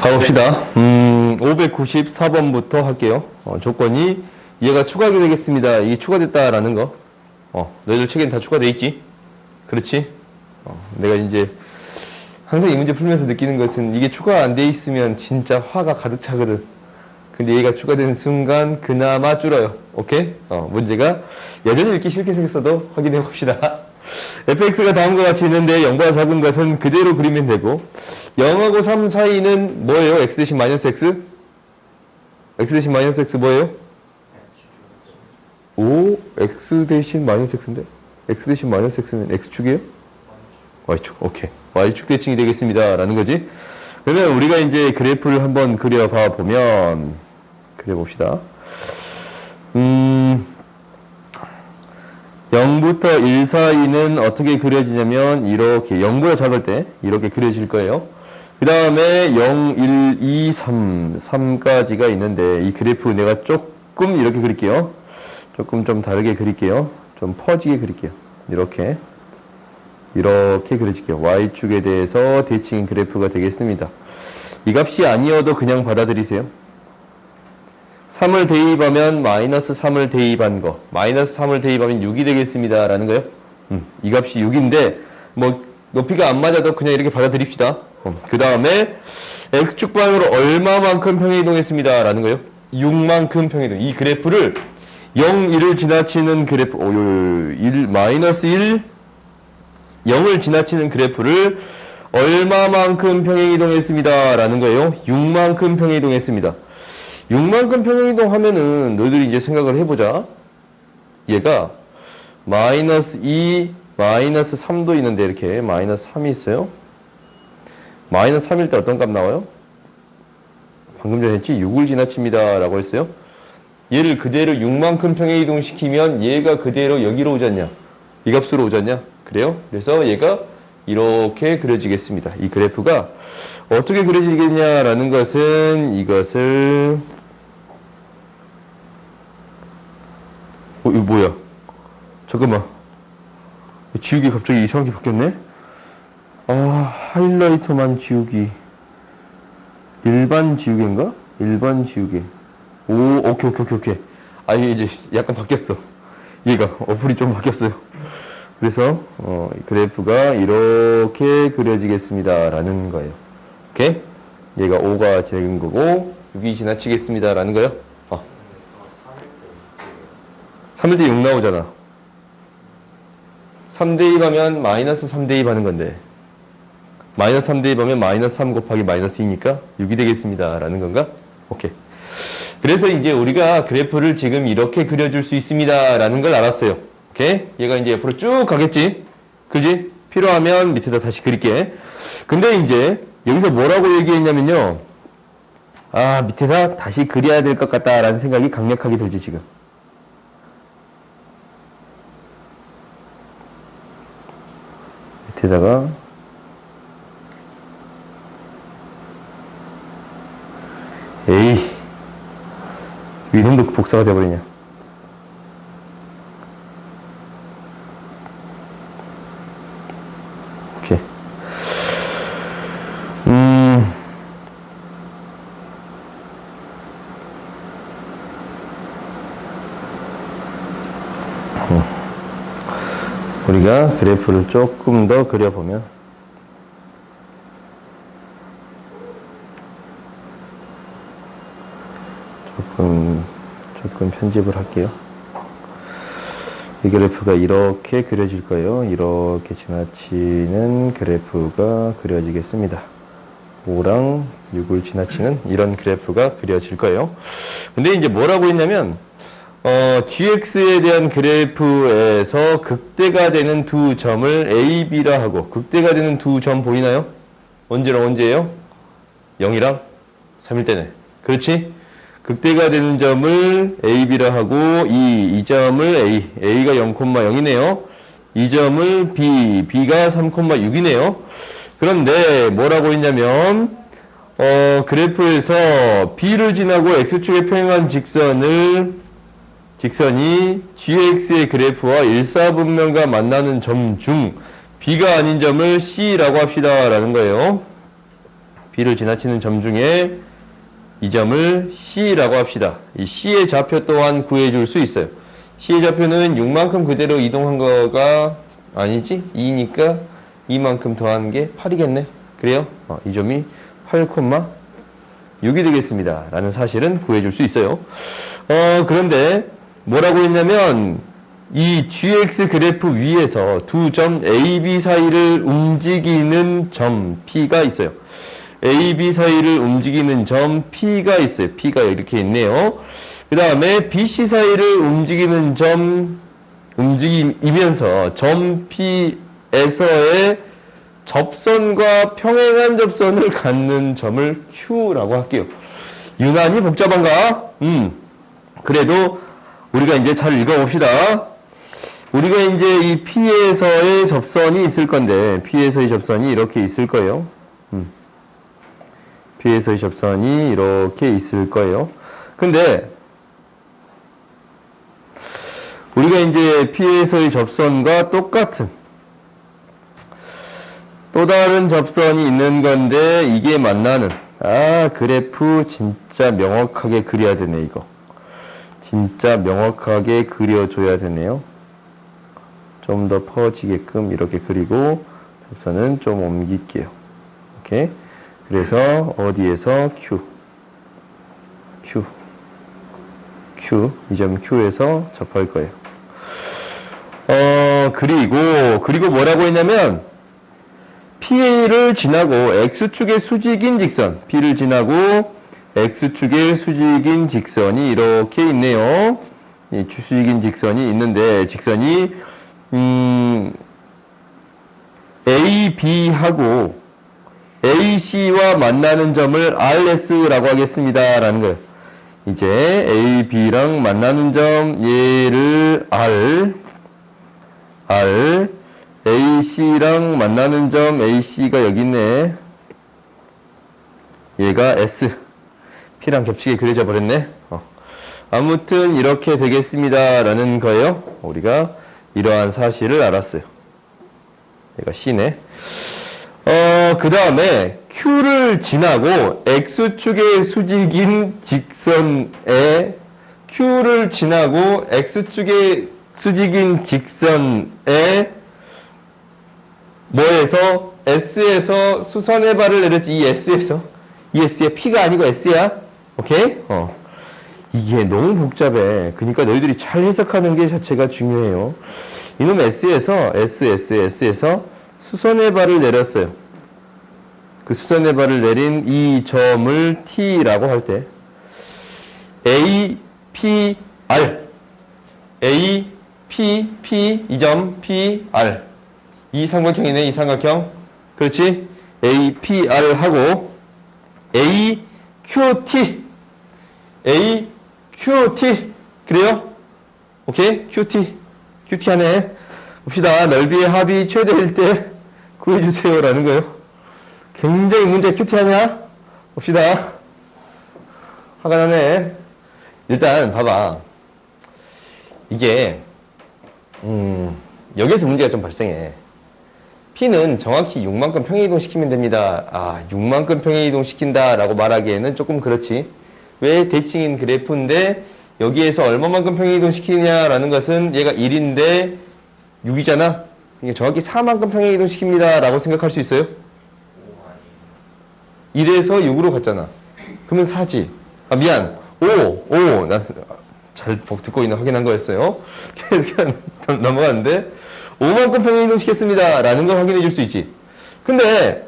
가봅시다. 594번부터 할게요. 조건이 얘가 추가하게 되겠습니다. 이게 추가됐다라는 거. 너희들 책에는 다 추가돼 있지? 그렇지? 내가 이제 항상 이 문제 풀면서 느끼는 것은 이게 추가 안 돼 있으면 진짜 화가 가득 차거든. 근데 얘가 추가된 순간 그나마 줄어요. 오케이? 문제가 여전히 읽기 싫게 생겼어도 확인해 봅시다. fx가 다음과 같이 있는데 0보다 작은 것은 그대로 그리면 되고 0하고 3 사이는 뭐예요? x 대신 마이너스 x? x 대신 마이너스 x 뭐예요? 오, x 대신 마이너스 x인데? x 대신 마이너스 x면 x축이에요? y축. 오케이. y축 대칭이 되겠습니다. 라는 거지. 그러면 우리가 이제 그래프를 한번 그려봐 보면 그려봅시다. 0부터 1 사이는 어떻게 그려지냐면 이렇게 0보다 작을 때 이렇게 그려질 거예요. 그 다음에 0, 1, 2, 3, 3까지가 있는데 이 그래프 내가 조금 이렇게 그릴게요. 조금 좀 다르게 그릴게요. 좀 퍼지게 그릴게요. 이렇게 그려질게요. Y축에 대해서 대칭인 그래프가 되겠습니다. 이 값이 아니어도 그냥 받아들이세요. 3을 대입하면 마이너스 3을 대입한 거. 마이너스 3을 대입하면 6이 되겠습니다. 라는 거요. 이 값이 6인데, 뭐, 높이가 안 맞아도 그냥 이렇게 받아들입시다. 그 다음에, X축 방향으로 얼마만큼 평행이동했습니다. 라는 거요. 6만큼 평행이동. 이 그래프를 0, 1을 지나치는 그래프, 마이너스 1, 0을 지나치는 그래프를 얼마만큼 평행이동했습니다. 라는 거예요. 6만큼 평행이동했습니다. 6만큼 평행이동 하면은 너희들이 이제 생각을 해보자. 얘가 마이너스 2, 마이너스 3도 있는데 이렇게 마이너스 3이 있어요. 마이너스 3일 때 어떤 값 나와요? 방금 전에 했지? 6을 지나칩니다. 라고 했어요. 얘를 그대로 6만큼 평행이동 시키면 얘가 그대로 여기로 오지 않냐? 이 값으로 오지 않냐? 그래요? 그래서 얘가 이렇게 그려지겠습니다. 이 그래프가 어떻게 그려지겠냐라는 것은 이것을 이거 뭐야? 잠깐만. 지우개 갑자기 이상하게 바뀌었네? 하이라이터만 지우기. 일반 지우개인가? 일반 지우개. 오케이. 이게 이제 약간 바뀌었어. 얘가 어플이 좀 바뀌었어요. 그래서 그래프가 이렇게 그려지겠습니다. 라는 거예요. 오케이? 얘가 5가 지는 거고 6이 지나치겠습니다. 라는 거예요. 3일 때 6 나오잖아. 3 대입하면 마이너스 3 대입하는 건데 마이너스 3 대입하면 마이너스 3 곱하기 마이너스 2니까 6이 되겠습니다. 라는 건가? 오케이. 그래서 이제 우리가 그래프를 지금 이렇게 그려줄 수 있습니다. 라는 걸 알았어요. 오케이? 얘가 이제 옆으로 쭉 가겠지? 그지? 필요하면 밑에다 다시 그릴게. 근데 이제 여기서 뭐라고 얘기했냐면요. 밑에다 다시 그려야 될 것 같다라는 생각이 강력하게 들지, 지금. 밑에다가 에이, 이름도 복사가 돼버리냐. 오케이. 우리가 그래프를 조금 더 그려보면 조금 편집을 할게요. 이 그래프가 이렇게 그려질 거예요. 이렇게 지나치는 그래프가 그려지겠습니다. 5랑 6을 지나치는 이런 그래프가 그려질 거예요. 근데 이제 뭐라고 했냐면 gx에 대한 그래프에서 극대가 되는 두 점을 a, b라 하고 극대가 되는 두 점 보이나요? 언제랑 언제예요? 0이랑 3일 때네. 그렇지? 극대가 되는 점을 a, b라 하고 이 점을 a가 0,0이네요. 이 점을 b가 3,6이네요. 그런데 뭐라고 했냐면 그래프에서 b를 지나고 x축에 평행한 직선이 gx의 그래프와 일사분면과 만나는 점 중 b가 아닌 점을 c라고 합시다. 라는 거예요. B를 지나치는 점 중에 이 점을 C라고 합시다. 이 C의 좌표 또한 구해줄 수 있어요. C의 좌표는 6만큼 그대로 이동한 거가 아니지? 2니까 2만큼 더한 게 8이겠네. 그래요? 이 점이 8,6이 되겠습니다. 라는 사실은 구해줄 수 있어요. 그런데 뭐라고 했냐면 이 GX 그래프 위에서 두 점 A, B 사이를 움직이는 점 P가 있어요. A, B 사이를 움직이는 점 P가 있어요. P가 이렇게 있네요. 그 다음에 B, C 사이를 움직이는 점, 움직이면서 점 P에서의 접선과 평행한 접선을 갖는 점을 Q라고 할게요. 유난히 복잡한가? 그래도 우리가 이제 잘 읽어봅시다. 우리가 이제 이 P에서의 접선이 있을 건데, P에서의 접선이 이렇게 있을 거예요. P에서의 접선이 이렇게 있을 거예요. 근데, 우리가 이제 P에서의 접선과 똑같은 또 다른 접선이 있는 건데, 이게 만나는, 그래프 진짜 명확하게 그려야 되네, 이거. 진짜 명확하게 그려줘야 되네요. 좀 더 퍼지게끔 이렇게 그리고 접선은 좀 옮길게요. 오케이. 그래서 어디에서 Q 이 점 Q에서 접할 거예요. 그리고 뭐라고 했냐면 P를 지나고 X축의 수직인 직선, P를 지나고 X축의 수직인 직선이 이렇게 있네요. 이 수직인 직선이 있는데 직선이 AB하고 AC와 만나는 점을 RS라고 하겠습니다. 라는 거예요. 이제 AB랑 만나는 점 얘를 R, AC랑 만나는 점 AC가 여기 있네. 얘가 S. P랑 겹치게 그려져 버렸네. 아무튼 이렇게 되겠습니다. 라는 거예요. 우리가 이러한 사실을 알았어요. 얘가 C네. 그 다음에 Q를 지나고 X축의 수직인 직선에 Q를 지나고 X축의 수직인 직선에 뭐에서 S에서 수선의 발을 내렸지. 이 S에서 이 S야. P가 아니고 S야. 오케이? 이게 너무 복잡해. 그러니까 너희들이 잘 해석하는 게 자체가 중요해요. 이놈 S에서 S에서 수선의 발을 내렸어요. 그 수선의 발을 내린 이 점을 T라고 할 때 A, P, R A, P, 이 점 P, R 이 삼각형이네. 이 삼각형. 그렇지? A, P, R 하고 A, Q, T 그래요? 오케이? QT 하네. 봅시다. 넓이의 합이 최대일 때 구해주세요. 라는 거예요. 굉장히 문제 QT 하냐? 봅시다. 화가 나네. 일단 봐봐. 이게 여기에서 문제가 좀 발생해. P는 정확히 6만큼 평행이동 시키면 됩니다. 6만큼 평행이동 시킨다 라고 말하기에는 조금 그렇지. 왜? 대칭인 그래프인데 여기에서 얼마만큼 평행이동 시키냐라는 것은 얘가 1인데 6이잖아. 이게 정확히 4만큼 평행이동 시킵니다 라고 생각할 수 있어요? 1에서 6으로 갔잖아. 그러면 4지. 미안. 5. 나 잘 듣고 있나 확인한 거였어요. 그냥 넘어갔는데 5만큼 평행이동 시켰습니다 라는 걸 확인해 줄 수 있지. 근데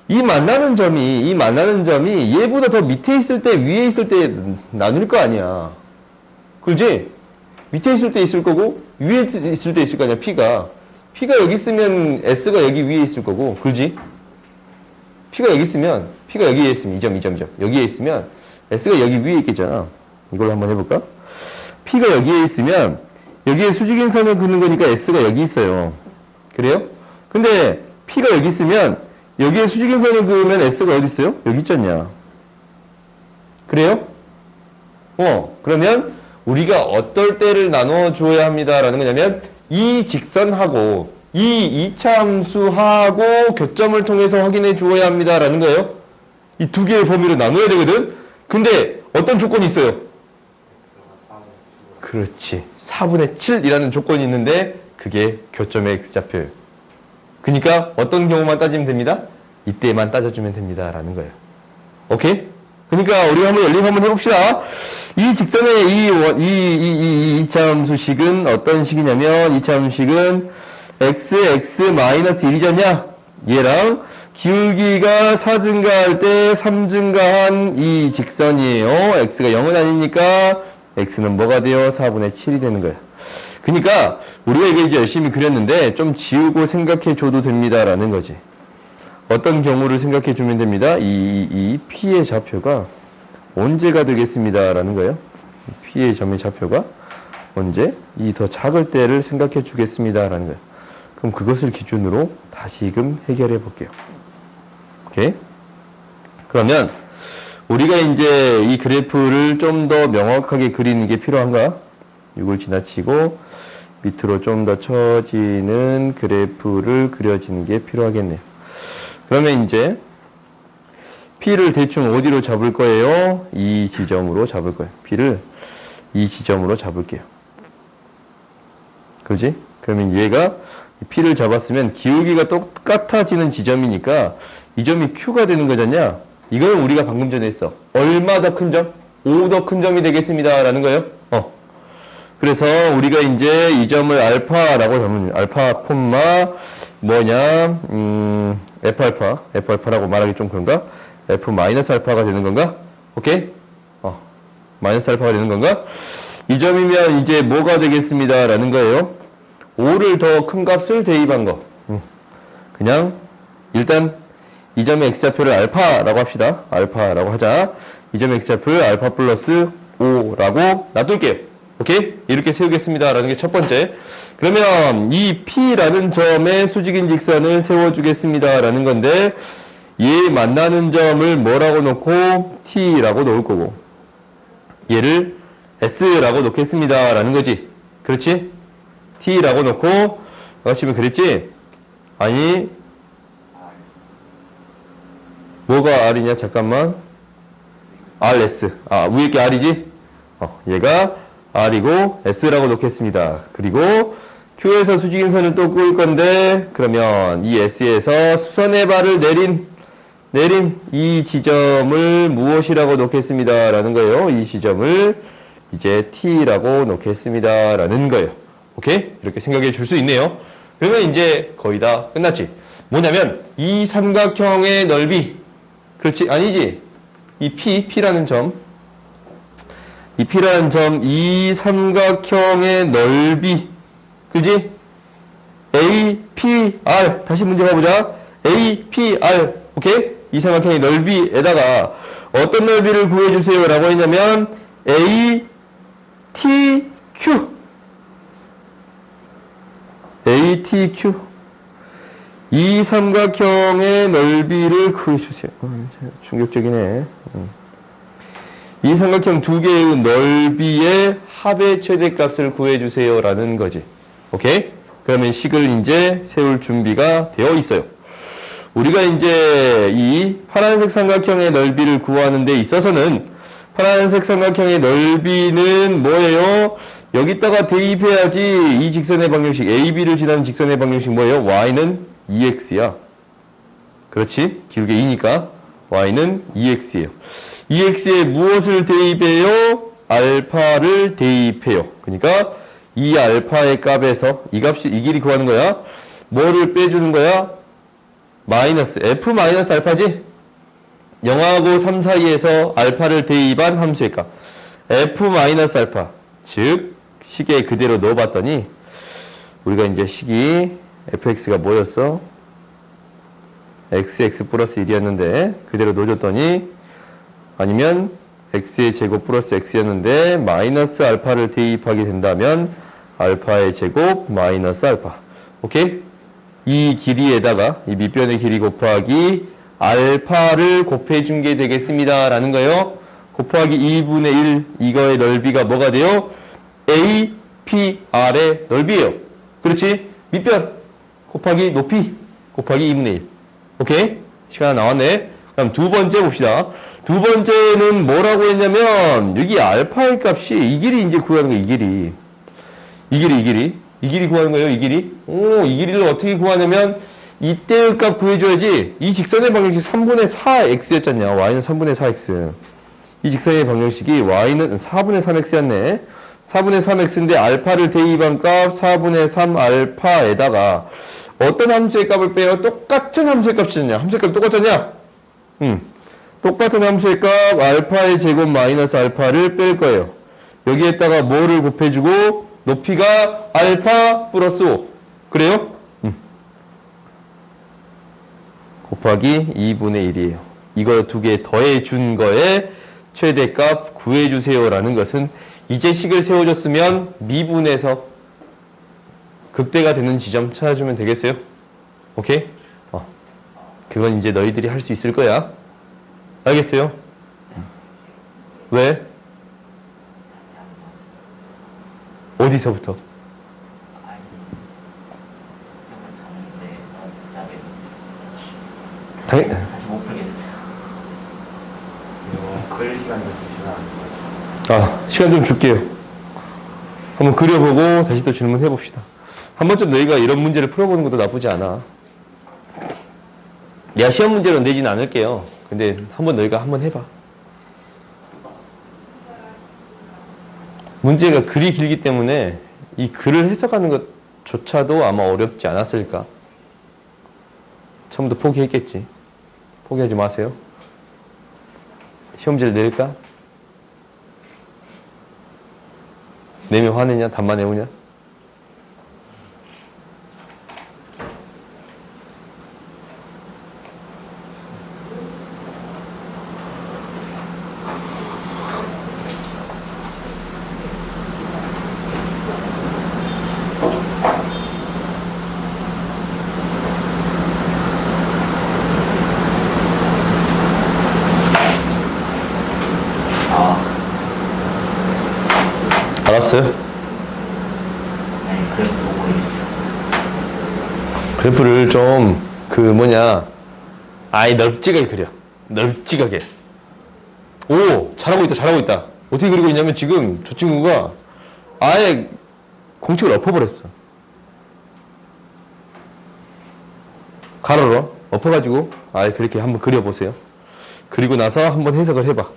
이 만나는 점이 얘보다 더 밑에 있을 때 위에 있을 때 나눌 거 아니야. 그렇지? 밑에 있을 때 있을 거고 위에 있을 때 있을 거 아니야. P가 여기 있으면 S가 여기 위에 있을 거고. 그렇지? P가 여기에 있으면 이 점 여기에 있으면 S가 여기 위에 있겠잖아. 이걸로 한번 해볼까? P가 여기에 있으면 여기에 수직인 선을 그는 거니까 S가 여기 있어요. 그래요? 근데 P가 여기 있으면 여기에 수직인 선을 그으면 S가 어디 있어요? 여기 있잖냐. 그래요? 그러면 우리가 어떨 때를 나눠줘야 합니다라는 거냐면 이 직선하고 이 이차 함수하고 교점을 통해서 확인해 주어야 합니다라는 거예요. 이 두 개의 범위로 나눠야 되거든. 근데 어떤 조건이 있어요? 그렇지. 4분의 7이라는 조건이 있는데 그게 교점의 x좌표예요. 그러니까 어떤 경우만 따지면 됩니다. 이때만 따져주면 됩니다. 라는 거예요. 오케이? 그러니까 우리가 한번 연립 한번 해봅시다. 이 직선의 이 이차함수식은 어떤 식이냐면 이차함수식은 x(-1)이잖냐? 얘랑 기울기가 4 증가할 때 3 증가한 이 직선이에요. x가 0은 아니니까 x는 뭐가 돼요? 4분의 7이 되는 거예요. 그러니까 우리가 이거 이제 열심히 그렸는데 좀 지우고 생각해 줘도 됩니다. 라는 거지. 어떤 경우를 생각해 주면 됩니다. 이 P의 좌표가 언제가 되겠습니다. 라는 거예요. P의 점의 좌표가 언제? 이 더 작을 때를 생각해 주겠습니다. 라는 거예요. 그럼 그것을 기준으로 다시금 해결해 볼게요. 오케이? 그러면 우리가 이제 이 그래프를 좀 더 명확하게 그리는 게 필요한가? 이걸 지나치고 밑으로 좀 더 처지는 그래프를 그려지는 게 필요하겠네요. 그러면 이제 P를 대충 어디로 잡을 거예요? 이 지점으로 잡을 거예요. P를 이 지점으로 잡을게요. 그지? 그러면 얘가 P를 잡았으면 기울기가 똑같아지는 지점이니까 이 점이 Q가 되는 거잖냐? 이건 우리가 방금 전에 했어. 얼마 더 큰 점? 5 더 큰 점이 되겠습니다. 라는 거예요. 그래서 우리가 이제 이 점을 알파라고 하면 알파 콤마 뭐냐? F알파라고 말하기 좀 그런가? F 마이너스 알파가 되는 건가? 오케이? 마이너스 알파가 되는 건가? 이 점이면 이제 뭐가 되겠습니다. 라는 거예요. 5를 더 큰 값을 대입한 거. 그냥 일단 이 점의 x좌표를 알파라고 합시다. 알파라고 하자. 이 점의 x좌표를 알파 플러스 5라고 놔둘게요. 오케이? 이렇게 세우겠습니다. 라는 게 첫 번째. 그러면 이 P라는 점에 수직인 직선을 세워주겠습니다. 라는 건데 얘 만나는 점을 뭐라고 놓고 T라고 놓을 거고 얘를 S라고 놓겠습니다. 라는 거지. 그렇지? T라고 놓고 아까 지금 그랬지? 아니 뭐가 R이냐? 잠깐만. RS. 위에 게 R이지? 얘가 R이고 S라고 놓겠습니다. 그리고 Q에서 수직인선을 또 그을 건데 그러면 이 S에서 수선의 발을 내린 이 지점을 무엇이라고 놓겠습니다. 라는 거예요. 이 지점을 이제 T라고 놓겠습니다. 라는 거예요. 오케이? 이렇게 생각해 줄 수 있네요. 그러면 이제 거의 다 끝났지. 뭐냐면 이 삼각형의 넓이 그렇지? 아니지? 이 P라는 점 이 P라는 점, 이 삼각형의 넓이, 그지? APR, 다시 문제 봐보자. APR, 오케이? 이 삼각형의 넓이에다가 어떤 넓이를 구해주세요 라고 했냐면 ATQ 이 삼각형의 넓이를 구해주세요. 충격적이네. 이 삼각형 두 개의 넓이의 합의 최대값을 구해주세요. 라는 거지. 오케이? 그러면 식을 이제 세울 준비가 되어 있어요. 우리가 이제 이 파란색 삼각형의 넓이를 구하는 데 있어서는 파란색 삼각형의 넓이는 뭐예요? 여기다가 대입해야지 이 직선의 방정식, AB를 지나는 직선의 방정식 뭐예요? Y는 2X야. 그렇지? 길게 2니까 Y는 2X예요. EX에 무엇을 대입해요? 알파를 대입해요. 그러니까 이 알파의 값에서 이 값이 이 길이 구하는 거야. 뭐를 빼주는 거야? 마이너스 F 마이너스 알파지? 0하고 3 사이에서 알파를 대입한 함수의 값. F 마이너스 알파. 즉 식에 그대로 넣어봤더니 우리가 이제 식이 fx가 뭐였어? xx 플러스 1이었는데 그대로 넣어줬더니 아니면 x의 제곱 플러스 x였는데 마이너스 알파를 대입하게 된다면 알파의 제곱 마이너스 알파. 오케이? 이 길이에다가 이 밑변의 길이 곱하기 알파를 곱해준 게 되겠습니다. 라는 거예요. 곱하기 2분의 1 이거의 넓이가 뭐가 돼요? APR의 넓이에요. 그렇지? 밑변 곱하기 높이 곱하기 2분의 1. 오케이? 시간 나왔네. 다음 두 번째 봅시다. 두 번째는 뭐라고 했냐면, 여기 알파의 값이 이 길이 이제 구하는 거예요, 이 길이. 이 길이 구하는 거예요, 이 길이. 이 길이를 어떻게 구하냐면, 이때의 값 구해줘야지. 이 직선의 방정식이 3분의 4x였잖냐. y는 3분의 4x. 이 직선의 방정식이 y는 4분의 3x였네. 4분의 3x인데 알파를 대입한 값 4분의 3 알파에다가 어떤 함수의 값을 빼요? 똑같은 함수의 값이잖냐. 함수의 값이 똑같잖냐. 똑같은 함수의 값 알파의 제곱 마이너스 알파를 뺄 거예요. 여기에다가 뭐를 곱해주고 높이가 알파 플러스 5. 그래요? 곱하기 2분의 1이에요. 이거 두 개 더해 준 거에 최대값 구해주세요 라는 것은 이제 식을 세워줬으면 미분에서 극대가 되는 지점 찾아주면 되겠어요? 오케이? 그건 이제 너희들이 할 수 있을 거야. 알겠어요? 왜? 어디서부터? 다시 못 풀겠어요. 그리고 그릴 시간 좀 주시면 안 되죠? 시간 좀 줄게요. 한번 그려보고 다시 또 질문해 봅시다. 한 번쯤 너희가 이런 문제를 풀어보는 것도 나쁘지 않아. 내가 시험 문제로 내지는 않을게요. 근데 너희가 한번 해봐. 문제가 글이 길기 때문에 이 글을 해석하는 것조차도 아마 어렵지 않았을까. 처음부터 포기했겠지. 포기하지 마세요. 시험지를 낼까? 내면 화내냐? 답만 외우냐? 알았어요? 아니, 그래도 보고 있어요. 그래프를 좀 아예 널찍하게 그려. 널찍하게. 오, 잘하고 있다. 어떻게 그리고 있냐면 지금 저 친구가 아예 공식을 엎어버렸어. 가로로 엎어가지고 아예 그렇게 한번 그려보세요. 그리고 나서 한번 해석을 해봐.